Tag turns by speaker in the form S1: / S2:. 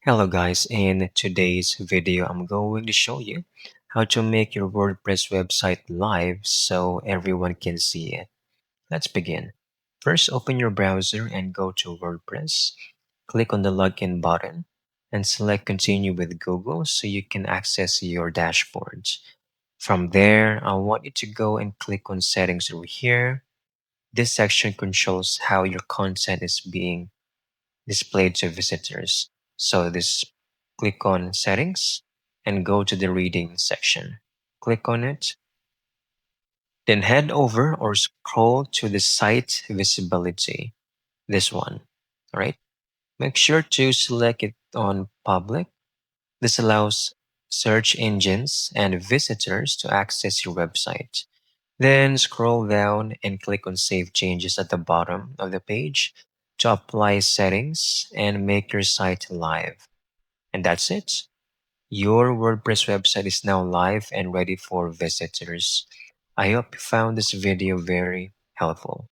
S1: Hello guys, in today's video I'm going to show you how to make your WordPress website live so everyone can see it. Let's begin. First, open your browser and go to WordPress. Click on the login button and select continue with Google so you can access your dashboards. From there, I want you to go and click on settings over here. This section controls how your content is being displayed to visitors. So this click on settings and go to the reading section. Click on it, then head over or scroll to the site visibility. This one. All right. Make sure to select it on public. This allows search engines and visitors to access your website. Then scroll down and click on Save Changes at the bottom of the page to apply settings and make your site live. And that's it. Your WordPress website is now live and ready for visitors. I hope you found this video very helpful.